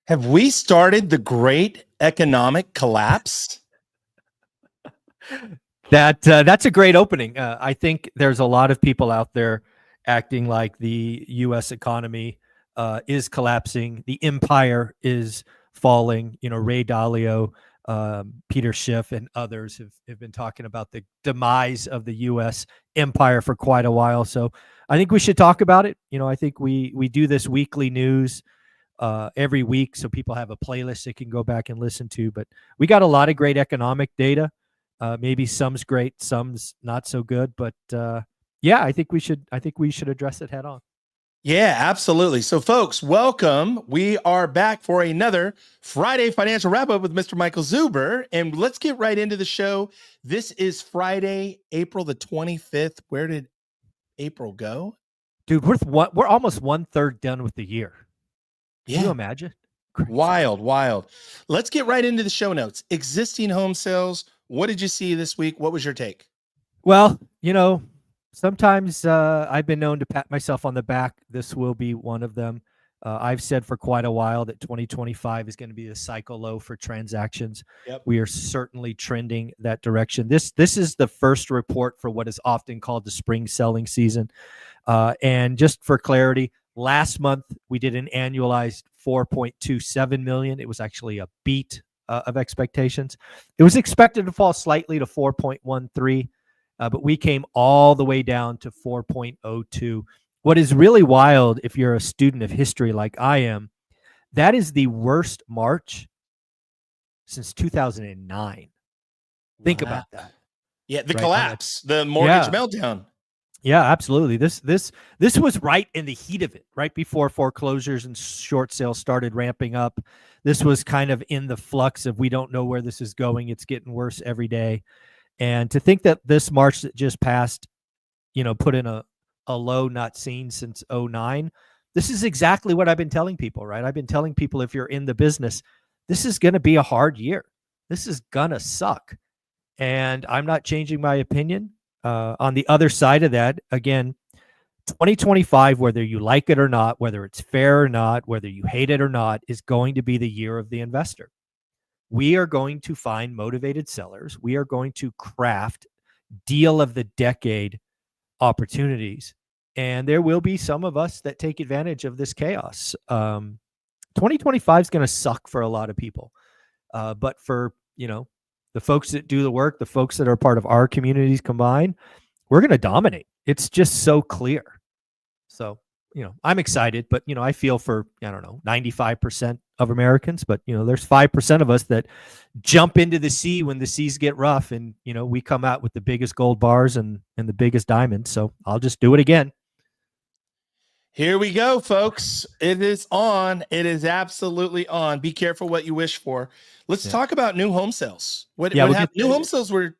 Have we started the great economic collapse? That's a great opening. I think there's a lot of people out there acting like the U.S. economy is collapsing, the empire is falling. Ray Dalio, Peter Schiff, and others have been talking about the demise of the U.S. empire for quite a while. So I think we should talk about it. I think we do this weekly news every week, so people have a playlist they can go back and listen to. But we got a lot of great economic data. Maybe some's great, some's not so good, but yeah, I think we should address it head on. Yeah, absolutely. So, folks, welcome. We are back for another Friday Financial Wrap Up with Mr. Michael Zuber, and let's get right into the show. This is Friday, April the 25th. Where did April go? Dude, we're almost 1/3 done with the year. Can you imagine? Crazy. Wild. Let's get right into the show notes. Existing home sales. What did you see this week? What was your take? Well, sometimes I've been known to pat myself on the back. This will be one of them. I've said for quite a while that 2025 is going to be a cycle low for transactions. Yep. We are certainly trending that direction. This is the first report for what is often called the spring selling season. And just for clarity, last month we did an annualized 4.27 million. It was actually a beat of expectations. It was expected to fall slightly to 4.13, but we came all the way down to 4.02. What is really wild, if you're a student of history like I am, that is the worst March since 2009. Think about that. Yeah, the collapse, the mortgage meltdown. Yeah, absolutely. This was right in the heat of it, right before foreclosures and short sales started ramping up. This was kind of in the flux of we don't know where this is going. It's getting worse every day. And to think that this March that just passed, put in a low not seen since 2009, this is exactly what I've been telling people, right? I've been telling people, if you're in the business, this is going to be a hard year. This is going to suck. And I'm not changing my opinion. On the other side of that, again, 2025, whether you like it or not, whether it's fair or not, whether you hate it or not, is going to be the year of the investor. We are going to find motivated sellers. We are going to craft deal of the decade opportunities. And there will be some of us that take advantage of this chaos. 2025 is going to suck for a lot of people. But for, the folks that do the work, the folks that are part of our communities combined, we're going to dominate. It's just so clear. So, I'm excited, but, I feel for, 95% of Americans, but, there's 5% of us that jump into the sea when the seas get rough, and, we come out with the biggest gold bars and the biggest diamonds. So I'll just do it again. Here we go, folks. It is on. It is absolutely on. Be careful what you wish for. Let's talk about new home sales. What happened? New home sales were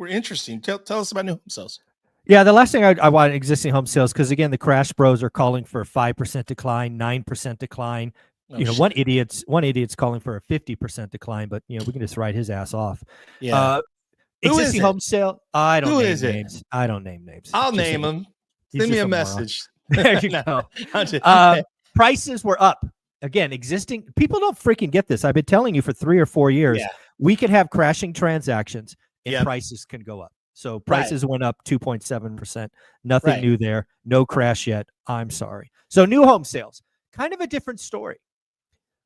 interesting. Tell us about new home sales. Yeah, the last thing I want existing home sales, because again, the crash bros are calling for a 5% decline, 9% decline. One idiot's calling for a 50% decline, but we can just write his ass off. Yeah. Existing home sale. I don't name names. It? I don't name names. I'll name them. Send me a message. There you go. Prices were up. Again, existing people don't freaking get this. I've been telling you for 3 or 4 years. Yeah. We can have crashing transactions and prices can go up. So prices went up 2.7%. Nothing new there. No crash yet. I'm sorry. So new home sales, kind of a different story,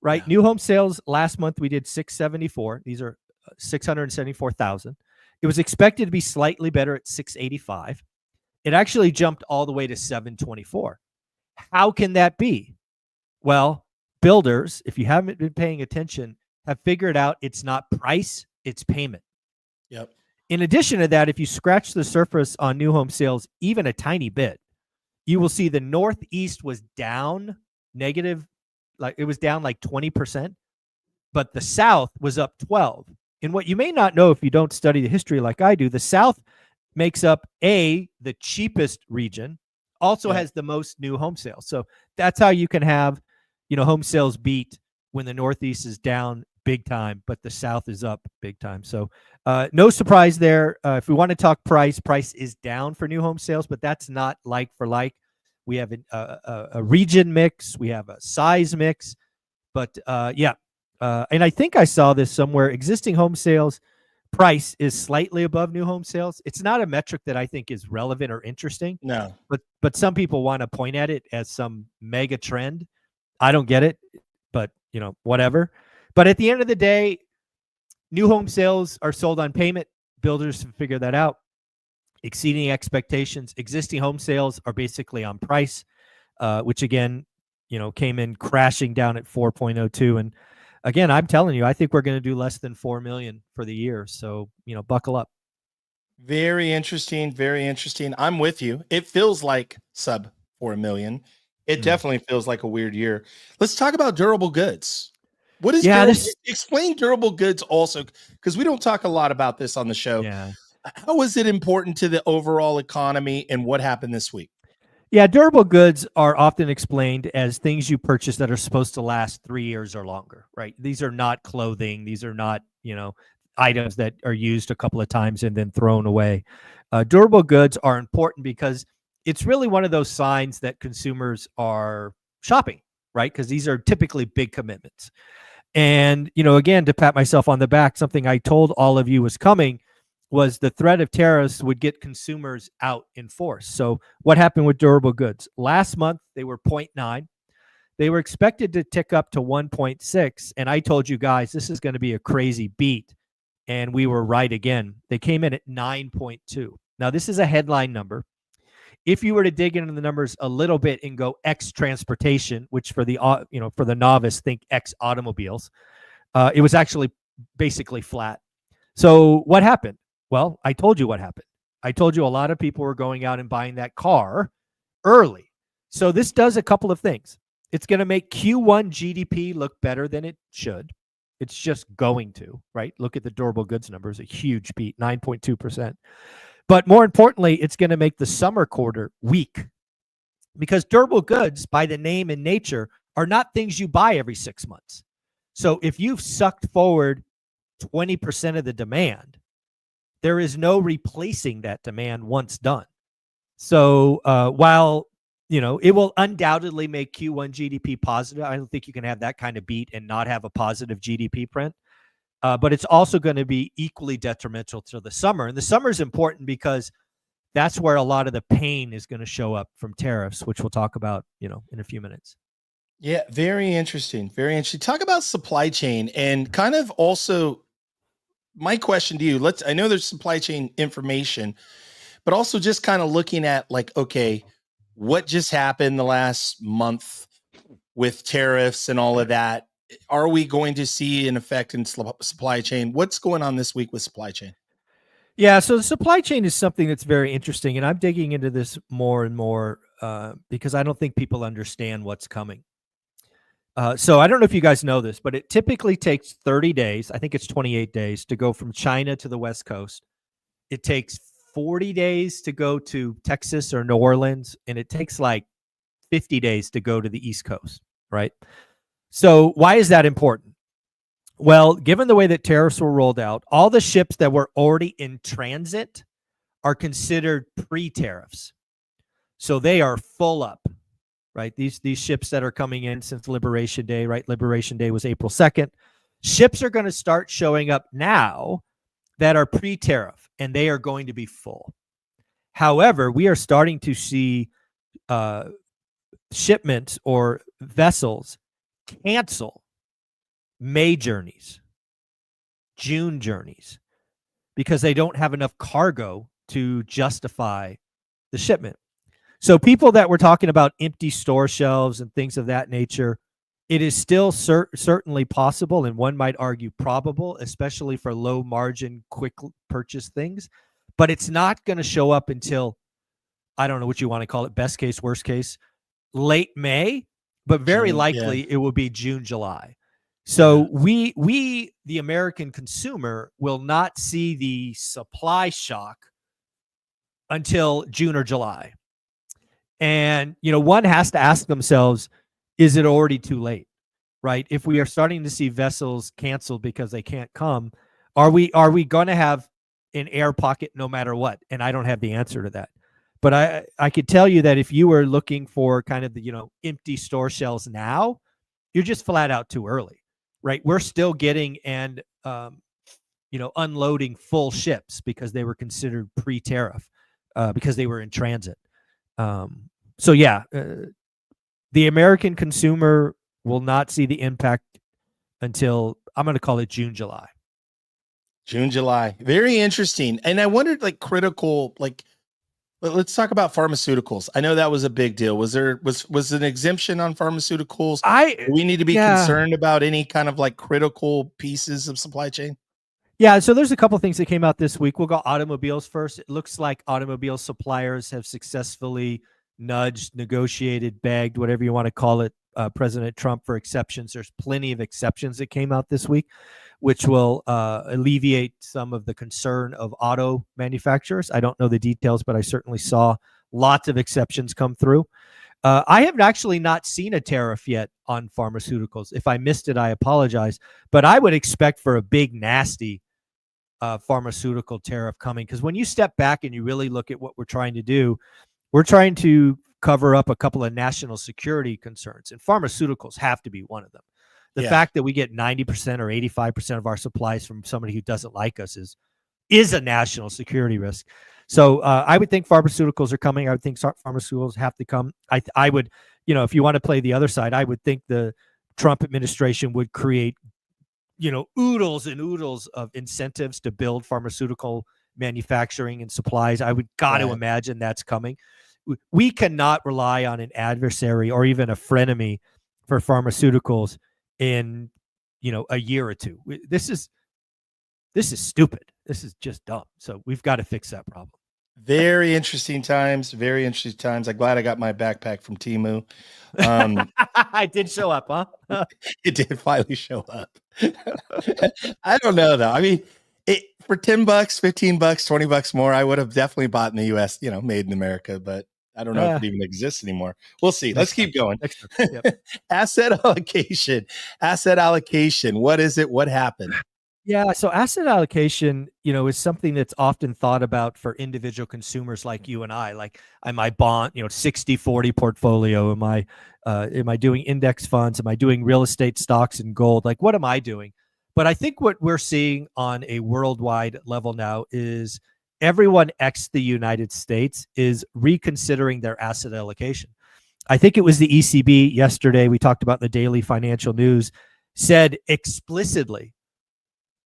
right? Yeah. New home sales last month we did 674. These are 674,000. It was expected to be slightly better at 685. It actually jumped all the way to 724. How can that be? Well, builders, if you haven't been paying attention, have figured out it's not price, it's payment. Yep. In addition to that, if you scratch the surface on new home sales even a tiny bit, you will see the Northeast was down negative, like it was down like 20%, but the South was up 12. And what you may not know if you don't study the history like I do, the South makes up the cheapest region, also has the most new home sales. So that's how you can have, home sales beat when the Northeast is down big time, but the South is up big time. So no surprise there. If we want to talk price is down for new home sales, but that's not like for like. We have a region mix. We have a size mix. But yeah, and I think I saw this somewhere. Existing home sales price is slightly above new home sales. It's not a metric that I think is relevant or interesting, No. but some people want to point at it as some mega trend. I don't get it, but whatever. But at the end of the day, new home sales are sold on payment. Builders have figured that out, exceeding expectations. Existing home sales are basically on price, which again, came in crashing down at 4.02. And again, I'm telling you, I think we're going to do less than 4 million for the year. So, buckle up. Very interesting. Very interesting. I'm with you. It feels like sub 4 million. It definitely feels like a weird year. Let's talk about durable goods. What is explain durable goods also, because we don't talk a lot about this on the show. Yeah. How is it important to the overall economy and what happened this week? Yeah, durable goods are often explained as things you purchase that are supposed to last 3 years or longer, right? These are not clothing. These are not, items that are used a couple of times and then thrown away. Durable goods are important because it's really one of those signs that consumers are shopping, right? Because these are typically big commitments. And, again, to pat myself on the back, something I told all of you was coming was the threat of tariffs would get consumers out in force. So what happened with durable goods? Last month, they were 0.9. They were expected to tick up to 1.6. And I told you guys, this is going to be a crazy beat. And we were right again. They came in at 9.2. Now, this is a headline number. If you were to dig into the numbers a little bit and go X transportation, which for the for the novice, think X automobiles, it was actually basically flat. So what happened? Well, I told you what happened. I told you a lot of people were going out and buying that car early. So this does a couple of things. It's going to make Q1 GDP look better than it should. It's just going to, right? Look at the durable goods numbers, a huge beat, 9.2%. But more importantly, it's going to make the summer quarter weak because durable goods, by the name and nature, are not things you buy every 6 months. So if you've sucked forward 20% of the demand, there is no replacing that demand once done. So while it will undoubtedly make Q1 GDP positive, I don't think you can have that kind of beat and not have a positive GDP print. But it's also going to be equally detrimental to the summer. And the summer is important because that's where a lot of the pain is going to show up from tariffs, which we'll talk about, in a few minutes. Yeah, very interesting. Very interesting. Talk about supply chain and kind of also my question to you. I know there's supply chain information, but also just kind of looking at okay, what just happened the last month with tariffs and all of that? Are we going to see an effect in supply chain? What's going on this week with supply chain? Yeah, so the supply chain is something that's very interesting, and I'm digging into this more and more because I don't think people understand what's coming. So I don't know if you guys know this, but it typically takes 30 days, I think it's 28 days, to go from China to the West Coast. It takes 40 days to go to Texas or New Orleans, and it takes like 50 days to go to the East Coast, right? So why is that important? Well, given the way that tariffs were rolled out, all the ships that were already in transit are considered pre-tariffs. So they are full up, right? These ships that are coming in since Liberation Day, right? Liberation Day was April 2nd. Ships are going to start showing up now that are pre-tariff, and they are going to be full. However, we are starting to see shipments or vessels cancel May journeys, June journeys, because they don't have enough cargo to justify the shipment. So people that were talking about empty store shelves and things of that nature, it is still certainly possible, and one might argue probable, especially for low margin, quick purchase things. But it's not going to show up until, I don't know what you want to call it, best case, worst case, late May, but very likely it will be June, July. So we, the American consumer, will not see the supply shock until June or July. And, one has to ask themselves, is it already too late, right? If we are starting to see vessels canceled because they can't come, are we going to have an air pocket no matter what? And I don't have the answer to that. But I could tell you that if you were looking for kind of the, empty store shelves now, you're just flat out too early, right? We're still getting and unloading full ships because they were considered pre-tariff because they were in transit. So yeah, the American consumer will not see the impact until I'm going to call it June, July. June, July. Very interesting. And I wondered, like, critical, like, let's talk about pharmaceuticals. I know that was a big deal. Was an exemption on pharmaceuticals? Do we need to be concerned about any kind of like critical pieces of supply chain? Yeah, so there's a couple things that came out this week. We'll go automobiles first. It looks like automobile suppliers have successfully nudged, negotiated, begged, whatever you want to call it, President Trump for exceptions. There's plenty of exceptions that came out this week, which will alleviate some of the concern of auto manufacturers. I don't know the details, but I certainly saw lots of exceptions come through. I have actually not seen a tariff yet on pharmaceuticals. If I missed it, I apologize. But I would expect for a big, nasty pharmaceutical tariff coming, because when you step back and you really look at what we're trying to do, we're trying to cover up a couple of national security concerns, and pharmaceuticals have to be one of them. The fact that we get 90% or 85% of our supplies from somebody who doesn't like us is a national security risk. So I would think pharmaceuticals are coming. I would think pharmaceuticals have to come. I would, if you want to play the other side, I would think the Trump administration would create oodles and oodles of incentives to build pharmaceutical manufacturing and supplies. I would got to imagine that's coming. We cannot rely on an adversary or even a frenemy for pharmaceuticals in, a year or two. This is stupid. This is just dumb. So we've got to fix that problem. Very interesting times. Very interesting times. I'm glad I got my backpack from Temu. I did show up, huh? It did finally show up. I don't know though. I mean, for $10, $15, $20 more, I would have definitely bought in the US, made in America, but I don't know if it even exists anymore. We'll see. Let's keep going. Yep. Asset allocation. What is it? What happened? Yeah, so asset allocation, is something that's often thought about for individual consumers like you and I. Like, am I bond, 60-40 portfolio? Am I doing index funds? Am I doing real estate, stocks, and gold? Like, what am I doing? But I think what we're seeing on a worldwide level now is everyone ex the United States is reconsidering their asset allocation. I think it was the ECB yesterday, we talked about in the daily financial news, said explicitly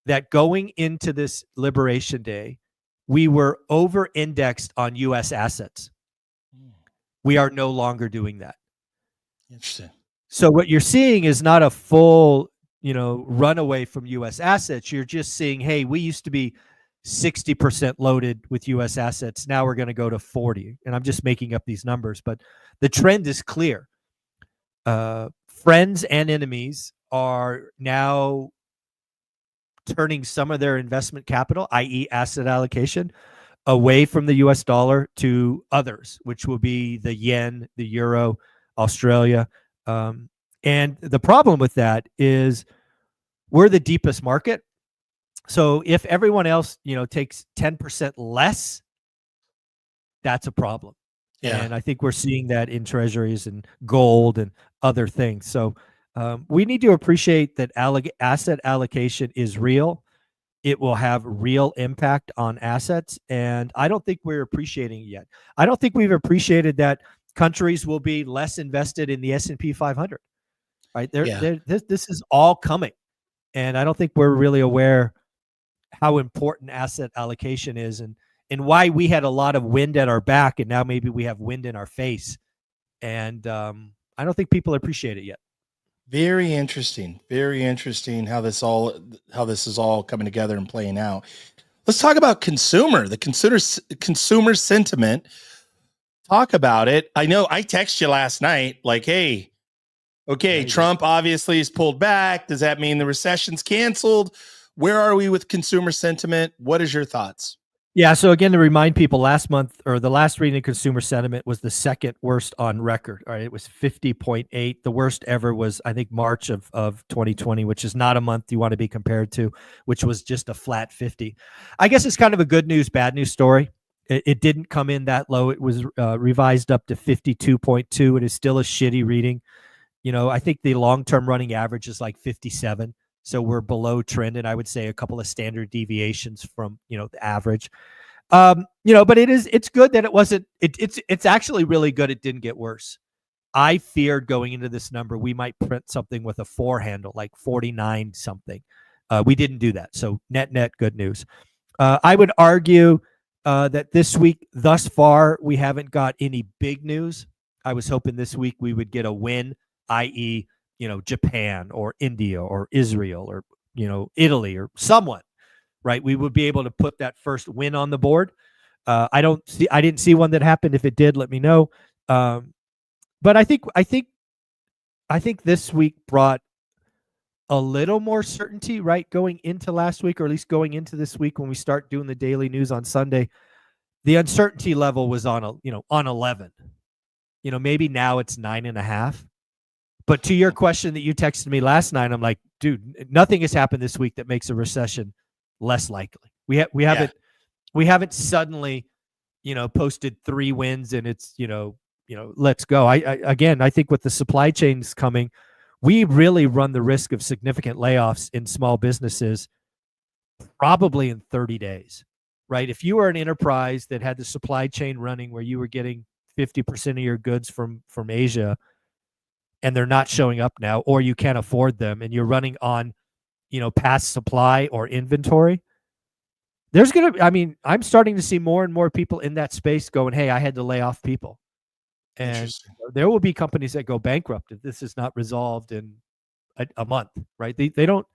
that going into this Liberation Day, we were over-indexed on U.S. assets. We are no longer doing that. Interesting. So what you're seeing is not a full, runaway from U.S. assets. You're just seeing, hey, we used to be 60% loaded with U.S. assets. Now we're going to go to 40. And I'm just making up these numbers, but the trend is clear. Friends and enemies are now turning some of their investment capital, i.e. asset allocation, away from the US dollar to others, which will be the yen, the euro, Australia. And the problem with that is we're the deepest market. So if everyone else, takes 10% less, that's a problem. Yeah. And I think we're seeing that in treasuries and gold and other things. So we need to appreciate that asset allocation is real. It will have real impact on assets. And I don't think we're appreciating it yet. I don't think we've appreciated that countries will be less invested in the S&P 500. Right? This is all coming. And I don't think we're really aware how important asset allocation is and why we had a lot of wind at our back and now maybe we have wind in our face. And I don't think people appreciate it yet. Very interesting. Very interesting how this is all coming together and playing out. Let's talk about the consumer sentiment. Talk about it. I know I texted you last night, like, hey, okay, Trump obviously has pulled back. Does that mean the recession's canceled? Where are we with consumer sentiment? What is your thoughts? Yeah. So again, to remind people, last month or the last reading of consumer sentiment was the second worst on record. All right. It was 50.8. The worst ever was, I think, March of 2020, which is not a month you want to be compared to, which was just a flat 50. I guess it's kind of a good news, bad news story. It didn't come in that low. It was revised up to 52.2. It is still a shitty reading. I think the long-term running average is like 57. So we're below trend, and I would say a couple of standard deviations from, the average. But it's good that it wasn't, it's actually really good it didn't get worse. I feared going into this number, we might print something with a 4 handle, like 49 something. We didn't do that. So net, good news. I would argue that this week, thus far, we haven't got any big news. I was hoping this week we would get a win, i.e., Japan or India or Israel or, Italy or someone, right? We would be able to put that first win on the board. I didn't see one that happened. If it did, let me know. But I think this week brought a little more certainty, right? Going into last week, or at least going into this week when we start doing the daily news on Sunday, the uncertainty level was on 11. Maybe now it's 9.5. But to your question that you texted me last night, I'm like, dude, nothing has happened this week that makes a recession less likely. We haven't suddenly, posted 3 wins and it's, let's go. I think with the supply chains coming, we really run the risk of significant layoffs in small businesses probably in 30 days, right? If you were an enterprise that had the supply chain running where you were getting 50% of your goods from Asia and they're not showing up now, or you can't afford them and you're running on, past supply or inventory, I'm starting to see more and more people in that space going, hey, I had to lay off people. And there will be companies that go bankrupt if this is not resolved in a month, right? They don't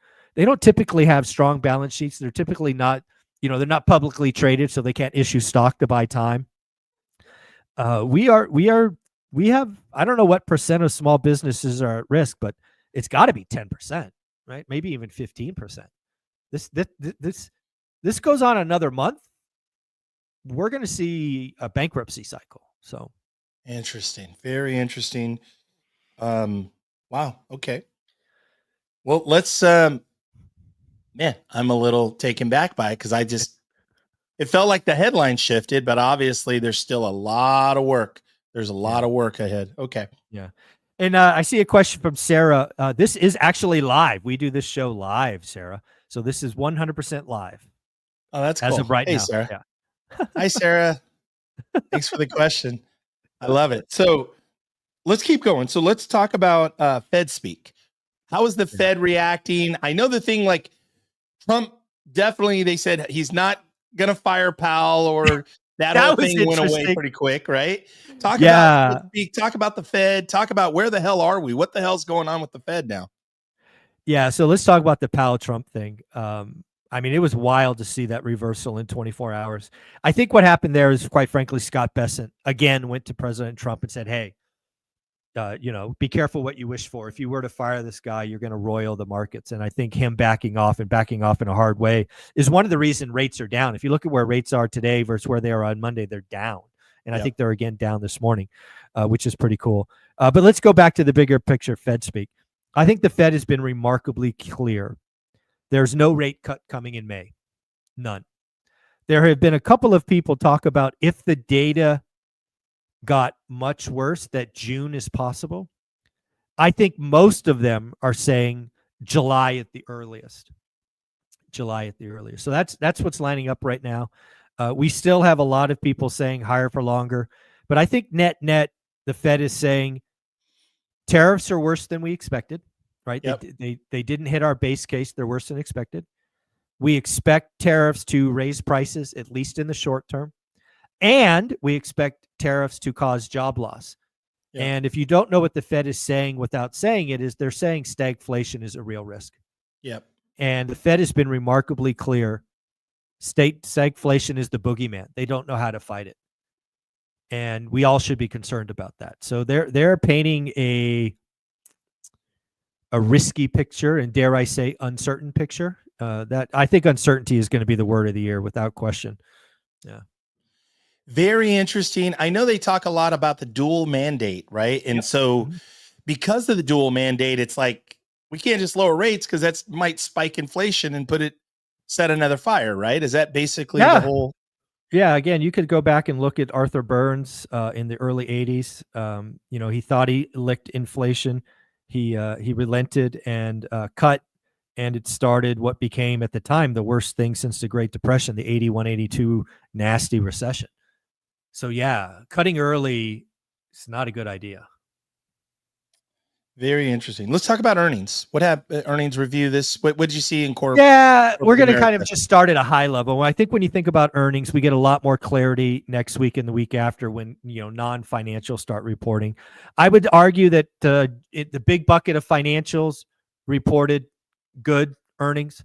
typically have strong balance sheets. They're typically not, they're not publicly traded, so they can't issue stock to buy time. We have, I don't know what percent of small businesses are at risk, but it's got to be 10%, right? Maybe even 15%. This goes on another month, we're going to see a bankruptcy cycle. So interesting. Very interesting. Wow. Okay. Well, let's man, I'm a little taken back by it because it felt like the headline shifted, but obviously there's still a lot of work. There's a lot of work ahead. Okay. Yeah. And I see a question from Sarah. This is actually live. We do this show live, Sarah. So this is 100% live. Oh, that's as cool. of right Hey, now. Sarah. Yeah. Hi, Sarah. Thanks for the question. I love it. So let's keep going. So let's talk about Fed speak. How is the Fed reacting? I know the thing like Trump definitely, they said he's not going to fire Powell or that whole thing went away pretty quick, right? Talk about the Fed, talk about where the hell are we? What the hell's going on with the Fed now? Yeah. So let's talk about the Powell Trump thing. It was wild to see that reversal in 24 hours. I think what happened there is, quite frankly, Scott Bessent again went to President Trump and said, hey, be careful what you wish for. If you were to fire this guy, you're going to roil the markets. And I think him backing off in a hard way is one of the reasons rates are down. If you look at where rates are today versus where they are on Monday, they're down. And I think they're again down this morning, which is pretty cool. But let's go back to the bigger picture Fed speak. I think the Fed has been remarkably clear. There's no rate cut coming in May. None. There have been a couple of people talk about if the data got much worse, that June is possible. I think most of them are saying July at the earliest. So that's what's lining up right now. We still have a lot of people saying higher for longer, but I think net, the Fed is saying tariffs are worse than we expected, right? Yep. They didn't hit our base case. They're worse than expected. We expect tariffs to raise prices, at least in the short term. And we expect tariffs to cause job loss. Yep. And if you don't know what the Fed is saying without saying it, is they're saying stagflation is a real risk. Yep. And the Fed has been remarkably clear. Stagflation is the boogeyman. They don't know how to fight it. And we all should be concerned about that. So they're painting a risky picture, and dare I say uncertain picture. That I think uncertainty is going to be the word of the year without question. Yeah. Very interesting. I know they talk a lot about the dual mandate, right? And so because of the dual mandate, it's like we can't just lower rates because that might spike inflation and set another fire, right? Is that basically the whole? Yeah. Again, you could go back and look at Arthur Burns in the early 80s. He thought he licked inflation. he relented and cut, and it started what became at the time the worst thing since the Great Depression, the 81, 82 nasty recession. So yeah, cutting early is not a good idea. Very interesting. Let's talk about earnings. What happened? Earnings review this. What did you see in corporate? Yeah, we're going to America? kind of just start at a high level. I think when you think about earnings, we get a lot more clarity next week and the week after when non-financial start reporting. I would argue that the big bucket of financials reported good earnings.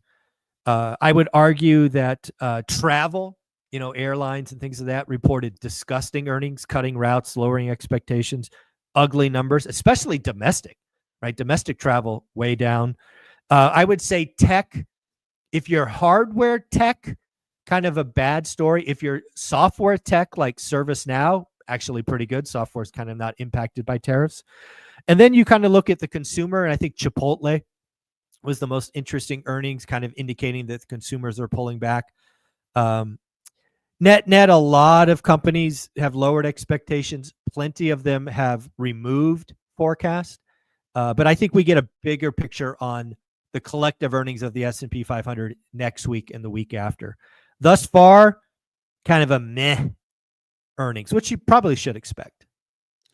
I would argue that travel, airlines and things of that reported disgusting earnings, cutting routes, lowering expectations, ugly numbers, especially domestic, right? Domestic travel way down. I would say tech, if you're hardware tech, kind of a bad story. If you're software tech like ServiceNow, actually pretty good. Software is kind of not impacted by tariffs. And then you kind of look at the consumer, and I think Chipotle was the most interesting earnings, kind of indicating that consumers are pulling back. Net, a lot of companies have lowered expectations. Plenty of them have removed forecast. But I think we get a bigger picture on the collective earnings of the S&P 500 next week and the week after. Thus far, kind of a meh earnings, which you probably should expect.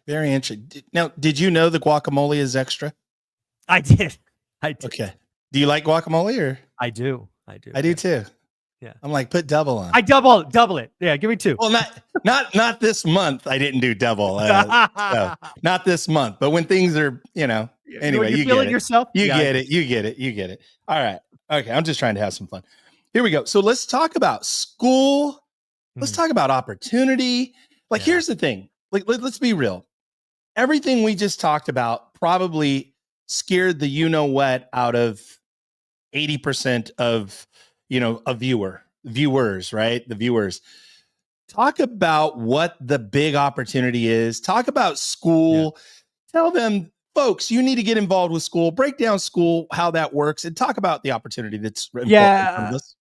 Very interesting. Now, did you know the guacamole is extra? I did. Okay. Do you like guacamole or? I do. I do too. Yeah. I'm like, put double on. I double it. Yeah, give me 2. Well, not this month. I didn't do double. So not this month. But when things are, anyway, you get it. Yourself? You get it. You get it. All right. Okay. I'm just trying to have some fun. Here we go. So let's talk about school. Let's talk about opportunity. Here's the thing. Let's be real. Everything we just talked about probably scared the you-know-what out of 80% of, viewers, right? The viewers. Talk about what the big opportunity is. Talk about school. Yeah. Tell them, folks, you need to get involved with school. Break down school, how that works, and talk about the opportunity that's important in front of us.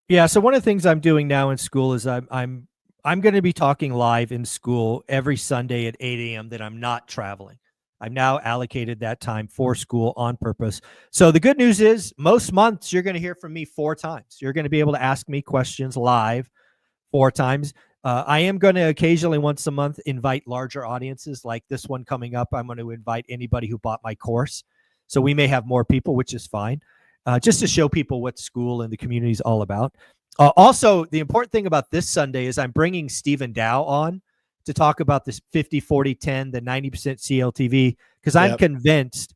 Yeah. So one of the things I'm doing now in school is I'm going to be talking live in school every Sunday at 8 a.m. that I'm not traveling. I've now allocated that time for school on purpose. So the good news is most months you're going to hear from me 4 times. You're going to be able to ask me questions live 4 times. I am going to occasionally once a month invite larger audiences like this one coming up. I'm going to invite anybody who bought my course. So we may have more people, which is fine, just to show people what school and the community is all about. Also, the important thing about this Sunday is I'm bringing Stephen Dow on to talk about this 50, 40, 10, the 90% CLTV, because I'm convinced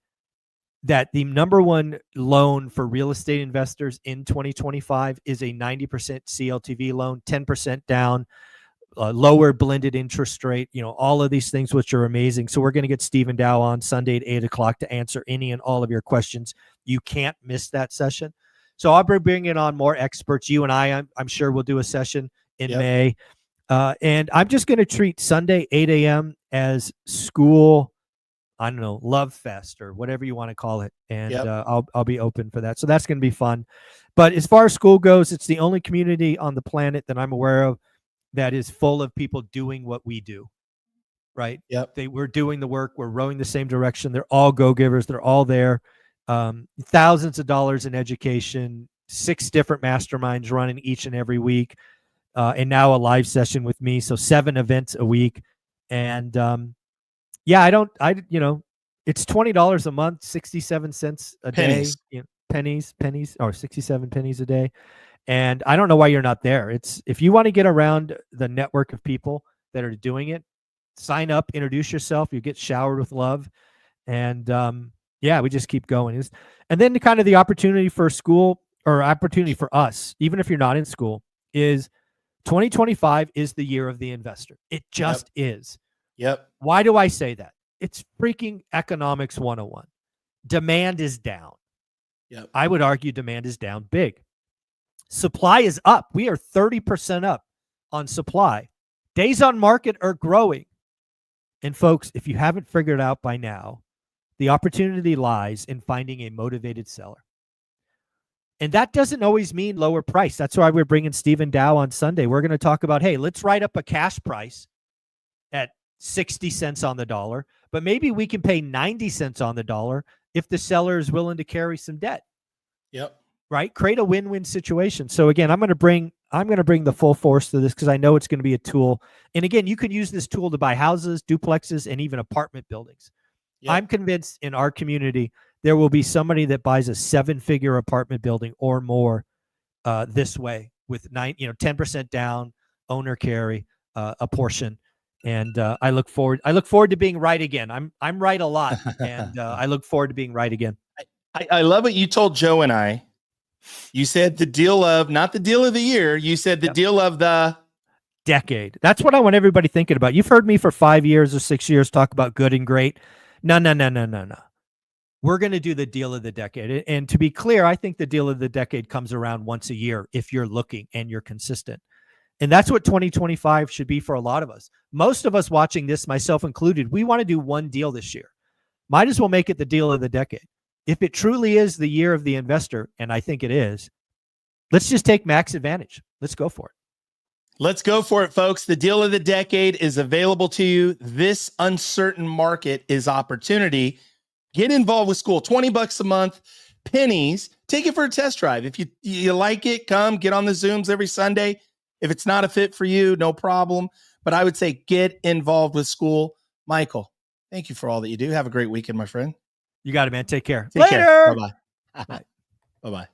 that the number one loan for real estate investors in 2025 is a 90% CLTV loan, 10% down, lower blended interest rate, all of these things, which are amazing. So we're going to get Stephen Dow on Sunday at 8 o'clock to answer any and all of your questions. You can't miss that session. So I'll be bringing on more experts. You and I'm sure we'll do a session in May. And I'm just going to treat Sunday, 8 a.m. as school, I don't know, love fest or whatever you want to call it. And I'll be open for that. So that's going to be fun. But as far as school goes, it's the only community on the planet that I'm aware of that is full of people doing what we do, right? We're doing the work. We're rowing the same direction. They're all go-givers. They're all there. Thousands of dollars in education, 6 different masterminds running each and every week. And now a live session with me. So 7 events a week. And it's $20 a month, 67 cents a day, pennies, or 67 pennies a day. And I don't know why you're not there. If you want to get around the network of people that are doing it, sign up, introduce yourself. You get showered with love. And we just keep going. And then kind of the opportunity for school or opportunity for us, even if you're not in school, is 2025 is the year of the investor. It just is. Why do I say that? It's freaking economics 101. Demand is down. I would argue demand is down big. Supply is up. We are 30% up on supply. Days on market are growing. And folks, if you haven't figured it out by now, the opportunity lies in finding a motivated seller. And that doesn't always mean lower price. That's why we're bringing Stephen Dow on Sunday. We're going to talk about, hey, let's write up a cash price at 60 cents on the dollar, but maybe we can pay 90 cents on the dollar if the seller is willing to carry some debt. Yep. Right? Create a win-win situation. So again, I'm going to bring the full force to this because I know it's going to be a tool. And again, you can use this tool to buy houses, duplexes, and even apartment buildings. Yep. I'm convinced in our community there will be somebody that buys a 7-figure apartment building or more this way with 10% down, owner carry, a portion. And I look forward to being right again. I'm right a lot, and I look forward to being right again. I love what you told Joe and I. You said the deal of, not the deal of the year. You said the deal of the decade. That's what I want everybody thinking about. You've heard me for 5 years or 6 years talk about good and great. No. We're going to do the deal of the decade. And to be clear, I think the deal of the decade comes around once a year if you're looking and you're consistent. And that's what 2025 should be for a lot of us. Most of us watching this, myself included, we want to do one deal this year. Might as well make it the deal of the decade. If it truly is the year of the investor, and I think it is, let's just take max advantage. Let's go for it. Let's go for it, folks. The deal of the decade is available to you. This uncertain market is opportunity. Get involved with school. $20 a month, pennies. Take it for a test drive. If you like it, come get on the Zooms every Sunday. If it's not a fit for you, no problem. But I would say get involved with school. Michael, thank you for all that you do. Have a great weekend, my friend. You got it, man. Take care. Take care. Bye-bye. Bye-bye.